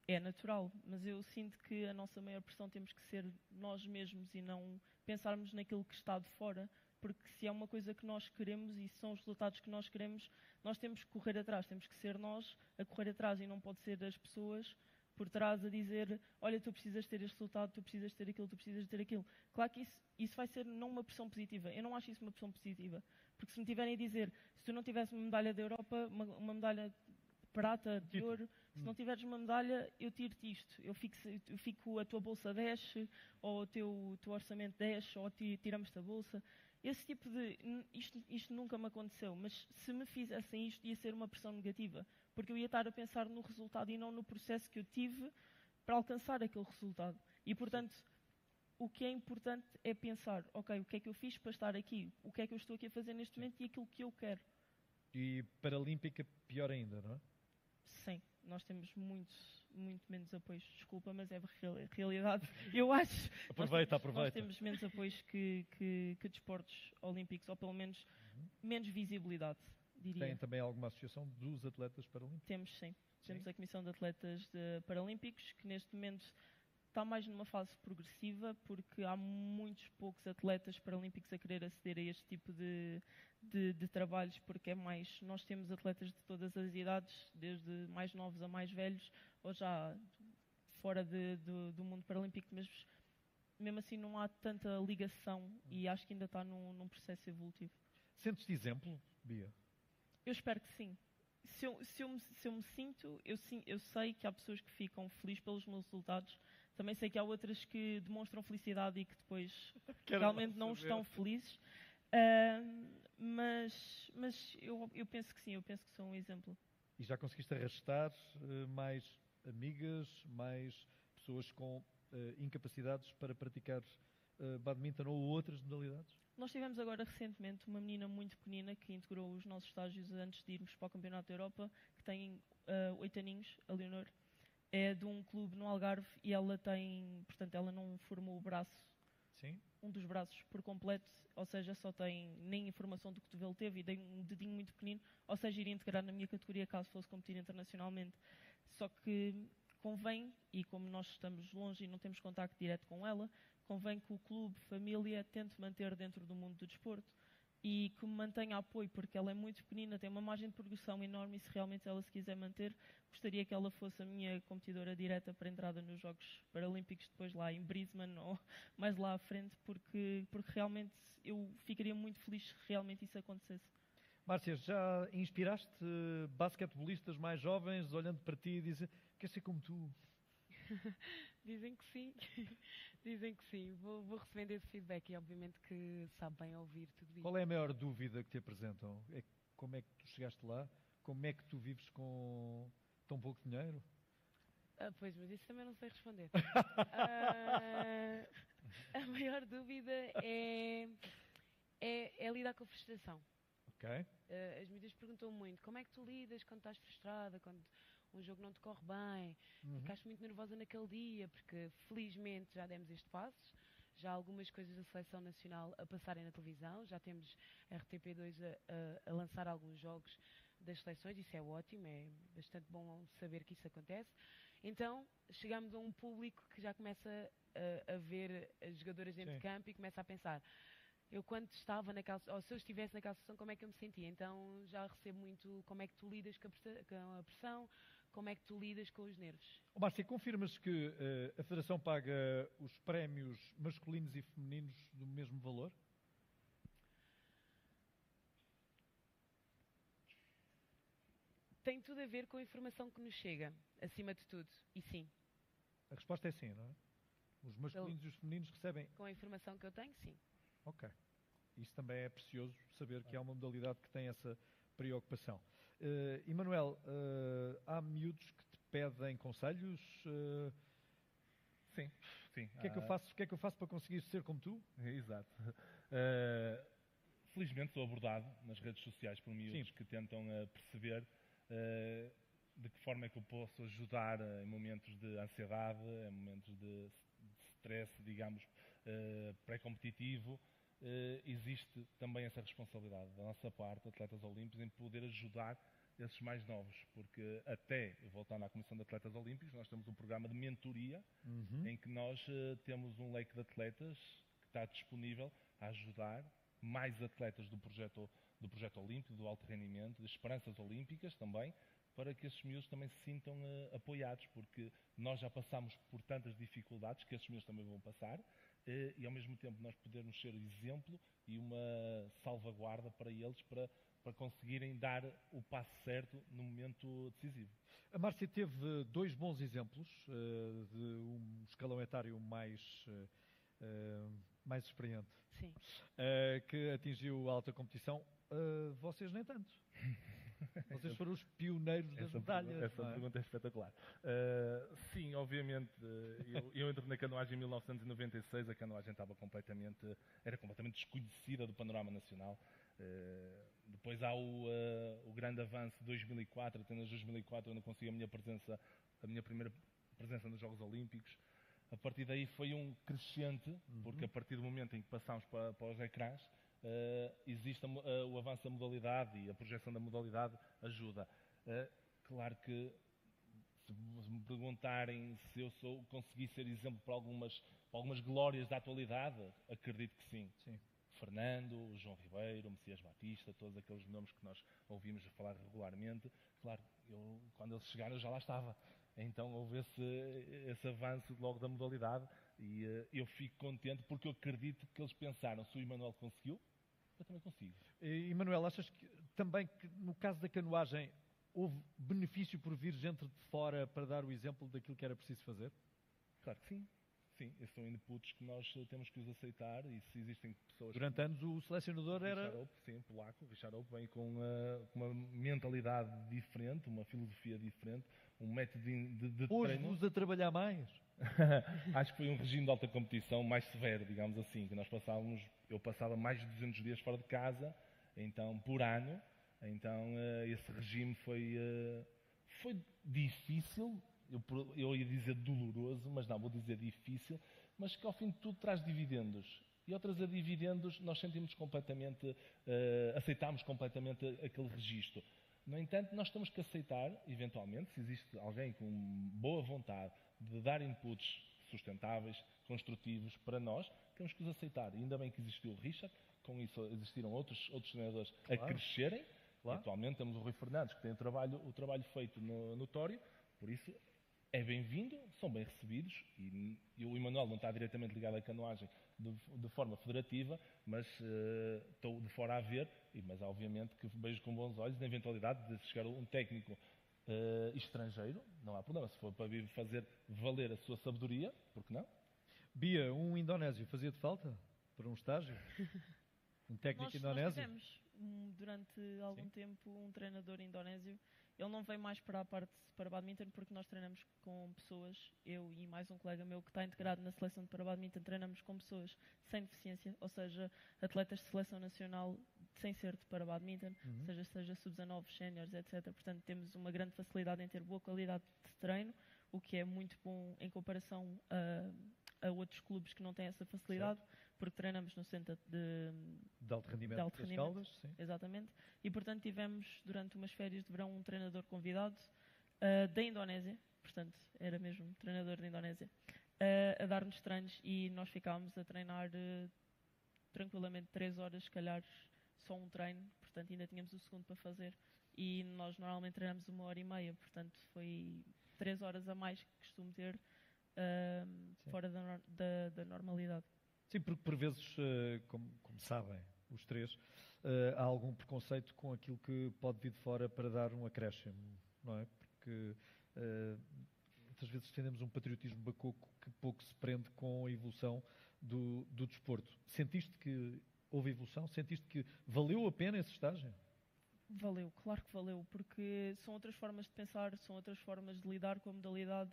E: É natural, mas eu sinto que a nossa maior pressão temos que ser nós mesmos e não pensarmos naquilo que está de fora, porque se é uma coisa que nós queremos e são os resultados que nós queremos, nós temos que correr atrás, temos que ser nós a correr atrás e não pode ser as pessoas por trás a dizer, olha, tu precisas ter este resultado, tu precisas ter aquilo, tu precisas ter aquilo. Claro que isso vai ser não uma pressão positiva. Eu não acho isso uma pressão positiva. Porque se me tiverem a dizer, se tu não tivesse uma medalha da Europa, uma medalha de prata, de ouro, se não tiveres uma medalha, eu tiro-te isto. Eu fico a tua bolsa desce, ou o teu orçamento desce, ou tiramos-te a bolsa. Esse tipo de... Isto nunca me aconteceu, mas se me fizessem isto ia ser uma pressão negativa, porque eu ia estar a pensar no resultado e não no processo que eu tive para alcançar aquele resultado. E, portanto, o que é importante é pensar, ok, o que é que eu fiz para estar aqui? O que é que eu estou aqui a fazer neste momento e aquilo que eu quero?
B: E Paralímpica, pior ainda, não é?
E: Sim, nós temos muito menos apoios. Desculpa, mas é realidade. Eu acho.
B: Aproveita.
E: Nós temos menos apoios que desportos olímpicos, ou pelo menos menos visibilidade, diria.
B: Tem também alguma associação dos atletas paralímpicos?
E: Temos, sim. Temos a Comissão de Atletas Paralímpicos, que neste momento está mais numa fase progressiva, porque há muitos poucos atletas paralímpicos a querer aceder a este tipo de trabalhos, porque é mais... Nós temos atletas de todas as idades, desde mais novos a mais velhos, ou já fora do mundo paralímpico, mas mesmo assim não há tanta ligação e acho que ainda está num processo evolutivo.
B: Sentes-te exemplo, Bia?
E: Eu espero que sim. Se eu me sinto, eu sei que há pessoas que ficam felizes pelos meus resultados. Também sei que há outras que demonstram felicidade e que depois realmente não estão felizes. Mas eu penso que sim, eu penso que sou um exemplo.
B: E já conseguiste arrastar mais amigas, mais pessoas com incapacidades para praticar badminton ou outras modalidades?
E: Nós tivemos agora recentemente uma menina muito pequenina que integrou os nossos estágios antes de irmos para o Campeonato da Europa, que tem 8 aninhos, a Leonor. É de um clube no Algarve e ela ela não formou o braço,
B: sim,
E: um dos braços por completo, ou seja, só tem nem informação do cotovelo teve e tem um dedinho muito pequenino, ou seja, iria integrar na minha categoria caso fosse competir internacionalmente. Só que convém, e como nós estamos longe e não temos contacto direto com ela, convém que o clube, família, tente manter dentro do mundo do desporto e que me mantenha apoio, porque ela é muito pequenina, tem uma margem de progressão enorme e se realmente ela se quiser manter, gostaria que ela fosse a minha competidora direta para a entrada nos Jogos Paralímpicos, depois lá em Brisbane ou mais lá à frente, porque realmente eu ficaria muito feliz se realmente isso acontecesse.
B: Márcia, já inspiraste basquetebolistas mais jovens olhando para ti e dizem, quer ser como tu?
C: Dizem que sim, dizem que sim. Vou recebendo esse feedback e obviamente que sabe bem ouvir tudo isso.
B: Qual é a maior dúvida que te apresentam? Como é que tu chegaste lá? Como é que tu vives com Tão pouco dinheiro?
C: Pois, mas isso também não sei responder. A maior dúvida é lidar com a frustração.
B: Ok.
C: As miúdas perguntam muito, como é que tu lidas quando estás frustrada, quando um jogo não te corre bem, ficaste muito nervosa naquele dia, porque felizmente já demos este passo, já há algumas coisas da Seleção Nacional a passarem na televisão, já temos a RTP2 a lançar alguns jogos das seleções, isso é ótimo, é bastante bom saber que isso acontece. Então, chegamos a um público que já começa a ver as jogadoras dentro de campo e começa a pensar, eu quando estava naquela, ou se eu estivesse naquela situação, como é que eu me sentia? Então, já recebo muito como é que tu lidas com a pressão, como é que tu lidas com os nervos.
B: Márcia, confirmas que a Federação paga os prémios masculinos e femininos do mesmo valor?
C: Tem tudo a ver com a informação que nos chega, acima de tudo, e sim.
B: A resposta é sim, não é? Os masculinos e os femininos recebem...
C: Com a informação que eu tenho, sim.
B: Ok. Isso também é precioso, saber que há uma modalidade que tem essa preocupação. Emanuel, há miúdos que te pedem conselhos?
D: Sim.
B: O que é que eu faço para conseguir ser como tu?
D: Exato. Felizmente sou abordado nas redes sociais por miúdos que tentam perceber de que forma é que eu posso ajudar em momentos de ansiedade, em momentos de stress, digamos, pré-competitivo. Existe também essa responsabilidade da nossa parte, atletas olímpicos, em poder ajudar esses mais novos, porque até, voltando à Comissão de Atletas Olímpicos, nós temos um programa de mentoria em que nós temos um leque de atletas que está disponível a ajudar mais atletas do projeto olímpico, do alto rendimento, das esperanças olímpicas também, para que esses miúdos também se sintam apoiados, porque nós já passamos por tantas dificuldades que esses miúdos também vão passar, e ao mesmo tempo nós podermos ser exemplo e uma salvaguarda para eles, para conseguirem dar o passo certo no momento decisivo.
B: A Márcia teve 2 bons exemplos de um escalão etário mais experiente.
C: Sim.
B: Que atingiu a alta competição. Vocês nem tanto. Vocês foram os pioneiros das medalhas.
D: Essa pergunta é espetacular. Sim, obviamente, eu entrei na canoagem em 1996, a canoagem era completamente desconhecida do panorama nacional. Depois há o grande avanço de 2004, até em 2004 eu não consegui a minha primeira presença nos Jogos Olímpicos. A partir daí foi um crescente, porque a partir do momento em que passámos para os ecrãs, existe o avanço da modalidade e a projeção da modalidade ajuda. Claro que, se me perguntarem se eu consegui ser exemplo para algumas glórias da atualidade, acredito que sim. Fernando, João Ribeiro, Messias Batista, todos aqueles nomes que nós ouvimos falar regularmente. Claro, quando eles chegaram eu já lá estava. Então houve esse avanço logo da modalidade e eu fico contente porque eu acredito que eles pensaram, se o Emanuel conseguiu, eu também consigo.
B: E Emanuel, achas que também que no caso da canoagem houve benefício por vir gente de fora para dar o exemplo daquilo que era preciso fazer?
D: Claro que sim. Sim, esses são inputs que nós temos que os aceitar e se existem pessoas...
B: Durante anos o selecionador era...
D: polaco. Richard Ope vem com uma mentalidade diferente, uma filosofia diferente, um método de treino...
B: Pôs-vos a trabalhar mais?
D: Acho que foi um regime de alta competição mais severo, digamos assim, que eu passava mais de 200 dias fora de casa, então, por ano, então esse regime foi difícil. Eu ia dizer doloroso, mas não, vou dizer difícil, mas que ao fim de tudo traz dividendos. E ao trazer dividendos, nós sentimos completamente, aceitamos completamente aquele registro. No entanto, nós temos que aceitar, eventualmente, se existe alguém com boa vontade de dar inputs sustentáveis, construtivos para nós, temos que os aceitar. E ainda bem que existiu o Richard, com isso existiram outros treinadores a crescerem. Claro. Atualmente temos o Rui Fernandes, que tem o trabalho feito notório, por isso é bem-vindo, são bem recebidos e o Emanuel não está diretamente ligado à canoagem de forma federativa, mas estou de fora a ver, mas obviamente que vejo com bons olhos na eventualidade de chegar um técnico estrangeiro, não há problema, se for para vir fazer valer a sua sabedoria, por que não?
B: Bia, um indonésio fazia-te falta para um estágio? Um técnico indonésio?
E: Nós tivemos durante algum tempo um treinador indonésio Ele não vem mais para a parte para badminton porque nós treinamos com pessoas, eu e mais um colega meu que está integrado na seleção de para badminton, treinamos com pessoas sem deficiência, ou seja, atletas de seleção nacional sem ser de para badminton, seja sub-19, séniores, etc. Portanto, temos uma grande facilidade em ter boa qualidade de treino, o que é muito bom em comparação a outros clubes que não têm essa facilidade, porque treinamos no centro
B: de alto rendimento, das Caldas, sim.
E: Exatamente. E, portanto, tivemos durante umas férias de verão um treinador convidado da Indonésia, portanto, era mesmo treinador da Indonésia, a dar-nos treinos e nós ficámos a treinar tranquilamente 3 horas, se calhar só um treino, portanto, ainda tínhamos o segundo para fazer. E nós normalmente treinamos 1h30, portanto, foi 3 horas a mais que costumo ter fora da normalidade.
B: Sim, porque por vezes, como sabem os três, há algum preconceito com aquilo que pode vir de fora para dar um acréscimo, não é? Porque muitas vezes defendemos um patriotismo bacoco que pouco se prende com a evolução do desporto. Sentiste que houve evolução? Sentiste que valeu a pena esse estágio?
E: Valeu, claro que valeu, porque são outras formas de pensar, são outras formas de lidar com a modalidade,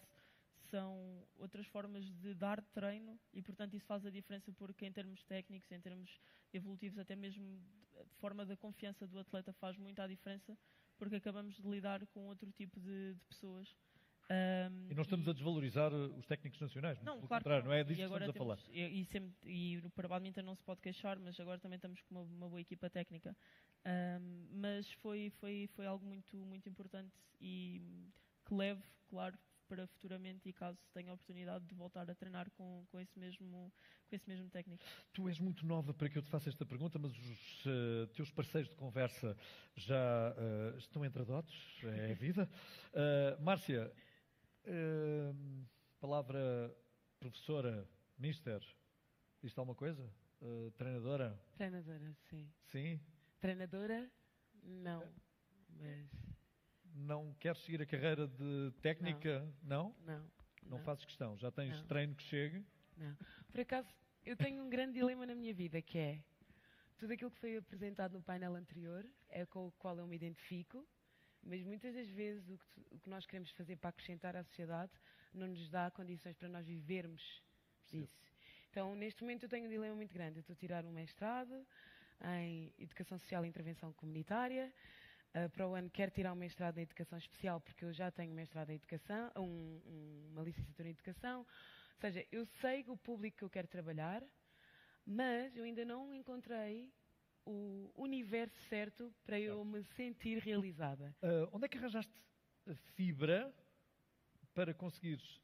E: são outras formas de dar treino e, portanto, isso faz a diferença porque em termos técnicos, em termos evolutivos, até mesmo a forma da confiança do atleta faz muita diferença porque acabamos de lidar com outro tipo de pessoas.
B: E não estamos a desvalorizar os técnicos nacionais,
E: não,
B: pelo
E: claro
B: contrário,
E: não.
B: não é disso
E: que
B: estamos a falar.
E: E no para badminton não se pode queixar, mas agora também estamos com uma boa equipa técnica. Mas foi algo muito, muito importante e que levo, claro, para futuramente e caso tenha a oportunidade de voltar a treinar com esse mesmo técnico.
B: Tu és muito nova para que eu te faça esta pergunta, mas os teus parceiros de conversa já estão entradotes, é a vida. Márcia, palavra professora, mister, diz-te alguma coisa? Treinadora?
C: Treinadora, sim.
B: Sim?
C: Treinadora, não, mas...
B: Não queres seguir a carreira de técnica? Não? Não fazes questão? Já tens treino que chegue?
C: Não. Por acaso, eu tenho um grande dilema na minha vida, que é tudo aquilo que foi apresentado no painel anterior, é com o qual eu me identifico, mas muitas das vezes o que nós queremos fazer para acrescentar à sociedade não nos dá condições para nós vivermos isso. Então, neste momento eu tenho um dilema muito grande. Eu estou a tirar um mestrado em Educação Social e Intervenção Comunitária. Para o ano quero tirar um mestrado em Educação Especial, porque eu já tenho mestrado em Educação, uma licenciatura em Educação. Ou seja, eu sei o público que eu quero trabalhar, mas eu ainda não encontrei o universo certo para eu me sentir realizada.
B: Onde é que arranjaste a fibra para conseguires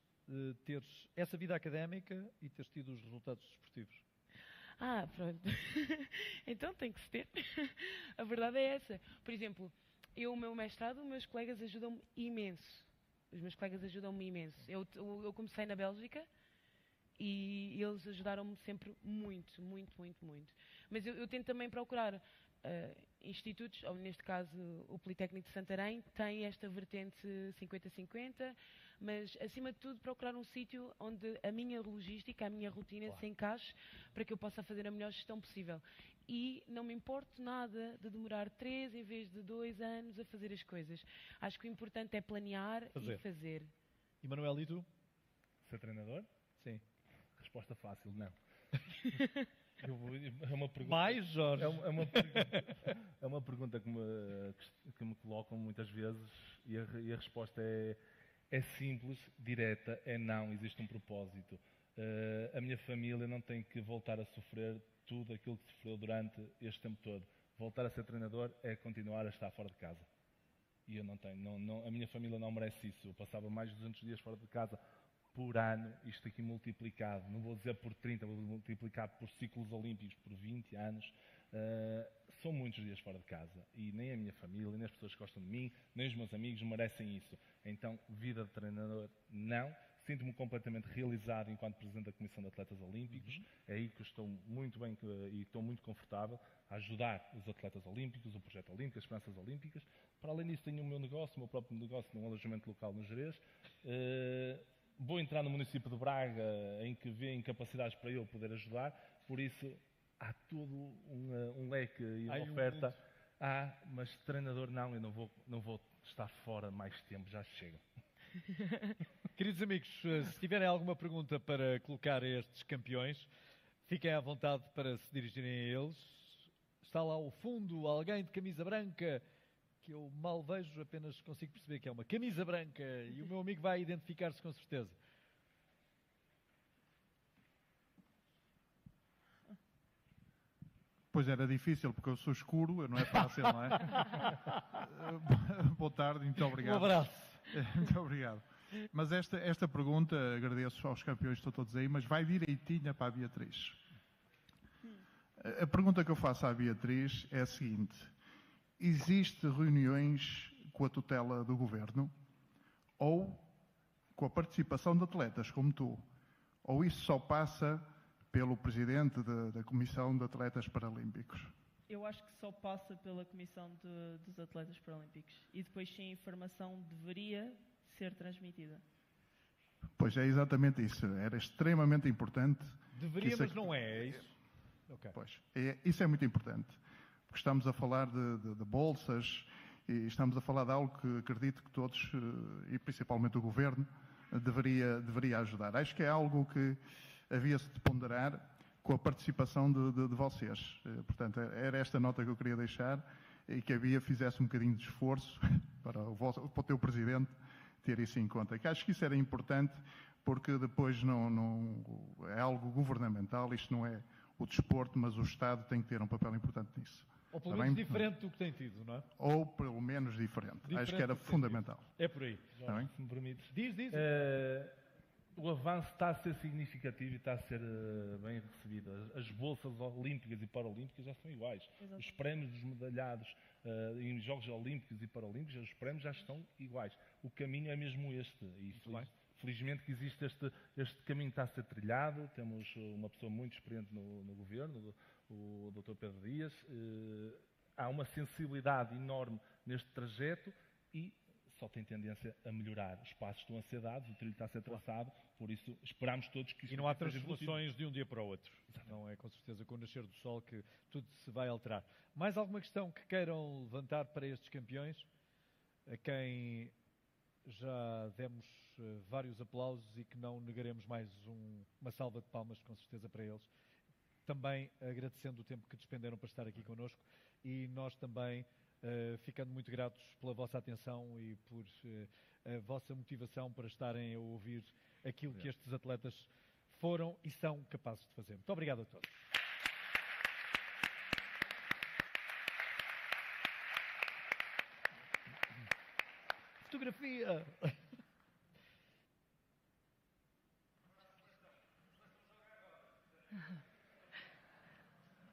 B: teres essa vida académica e teres tido os resultados desportivos?
C: Pronto. Então tem que se ter. A verdade é essa. Por exemplo, o meu mestrado, os meus colegas ajudam-me imenso. Os meus colegas ajudam-me imenso. Eu comecei na Bélgica e eles ajudaram-me sempre muito, muito, muito, muito. Mas eu tento também procurar institutos, ou neste caso o Politécnico de Santarém, tem esta vertente 50-50, mas acima de tudo procurar um sítio onde a minha logística, a minha rotina se encaixe para que eu possa fazer a melhor gestão possível. E não me importo nada de demorar 3 em vez de 2 anos a fazer as coisas. Acho que o importante é planear e fazer.
B: E Manuel, e tu?
D: Ser treinador?
B: Sim.
D: Resposta fácil, não. É uma pergunta,
B: mais, Jorge?
D: É uma pergunta que me colocam muitas vezes e a resposta é simples, direta, é não, existe um propósito. A minha família não tem que voltar a sofrer tudo aquilo que sofreu durante este tempo todo. Voltar a ser treinador é continuar a estar fora de casa. E eu não tenho, a minha família não merece isso. Eu passava mais de 200 dias fora de casa por ano, isto aqui multiplicado, não vou dizer por 30, vou multiplicar por ciclos olímpicos, por 20 anos, são muitos dias fora de casa e nem a minha família, nem as pessoas que gostam de mim, nem os meus amigos merecem isso. Então, vida de treinador, não. Sinto-me completamente realizado enquanto Presidente da Comissão de Atletas Olímpicos, é aí que eu estou muito bem e estou muito confortável a ajudar os atletas olímpicos, o projeto olímpico, as esperanças olímpicas. Para além disso, tenho o meu negócio, o meu próprio negócio num alojamento local no Gerês. Vou entrar no município de Braga, em que vê incapacidades para eu poder ajudar, por isso há todo um leque e uma oferta. Mas treinador não, eu não vou estar fora mais tempo já chega.
B: Queridos amigos, se tiverem alguma pergunta para colocar a estes campeões, fiquem à vontade para se dirigirem a eles. Está lá ao fundo alguém de camisa branca, que eu mal vejo, apenas consigo perceber que é uma camisa branca, e o meu amigo vai identificar-se com certeza.
F: Pois era difícil, porque eu sou escuro, não é fácil, não é? Boa tarde, muito obrigado.
B: Um abraço.
F: Muito obrigado. Mas esta pergunta, agradeço aos campeões que estão todos aí, mas vai direitinha para a Beatriz. A pergunta que eu faço à Beatriz é a seguinte: existe reuniões com a tutela do Governo ou com a participação de atletas como tu? Ou isso só passa pelo Presidente da Comissão de Atletas Paralímpicos?
E: Eu acho que só passa pela Comissão dos Atletas Paralímpicos. E depois sim a informação deveria ser transmitida.
F: Pois é exatamente isso. Era extremamente importante.
B: Deveria, mas não é isso? Okay.
F: Pois, isso é muito importante. Porque estamos a falar de bolsas e estamos a falar de algo que acredito que todos, e principalmente o Governo, deveria ajudar. Acho que é algo que havia-se de ponderar com a participação de vocês. Portanto, era esta nota que eu queria deixar e que fizesse um bocadinho de esforço para o teu Presidente ter isso em conta. Que acho que isso era importante, porque depois não é algo governamental, isto não é o desporto, mas o Estado tem que ter um papel importante nisso.
B: Ou pelo menos diferente do que tem tido, não é?
F: Ou pelo menos diferente. Acho que era fundamental.
B: É por aí.
D: Jorge, se me permites.
B: Diz.
D: O avanço está a ser significativo e está a ser bem recebido. As bolsas olímpicas e paralímpicas já são iguais.
E: Exato.
D: Os prémios dos medalhados em Jogos Olímpicos e Paralímpicos, os prémios já estão iguais. O caminho é mesmo este. E felizmente que existe este caminho que está a ser trilhado. Temos uma pessoa muito experiente no Governo, o Dr. Pedro Dias. Há uma sensibilidade enorme neste trajeto e só tem tendência a melhorar. Os passos estão a ser dados, o trilho está a ser traçado, por isso esperamos todos que isso.
B: E não há
D: seja
B: transformações de um dia para o outro. Não é com certeza com o nascer do sol que tudo se vai alterar. Mais alguma questão que queiram levantar para estes campeões, a quem já demos vários aplausos e que não negaremos mais uma salva de palmas, com certeza, para eles. Também agradecendo o tempo que despenderam para estar aqui connosco e nós também ficando muito gratos pela vossa atenção e por a vossa motivação para estarem a ouvir aquilo que estes atletas foram e são capazes de fazer. Muito obrigado a todos. Fotografia!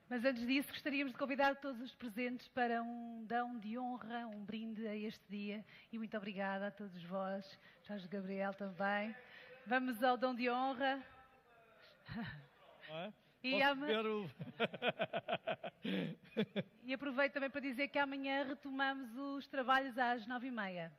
A: Mas antes disso, gostaríamos de convidar todos os presentes para um dão de honra, um brinde a este dia. E muito obrigada a todos vós, Jorge Gabriel também. Vamos ao dão de honra. E aproveito também para dizer que amanhã retomamos os trabalhos às 9h30.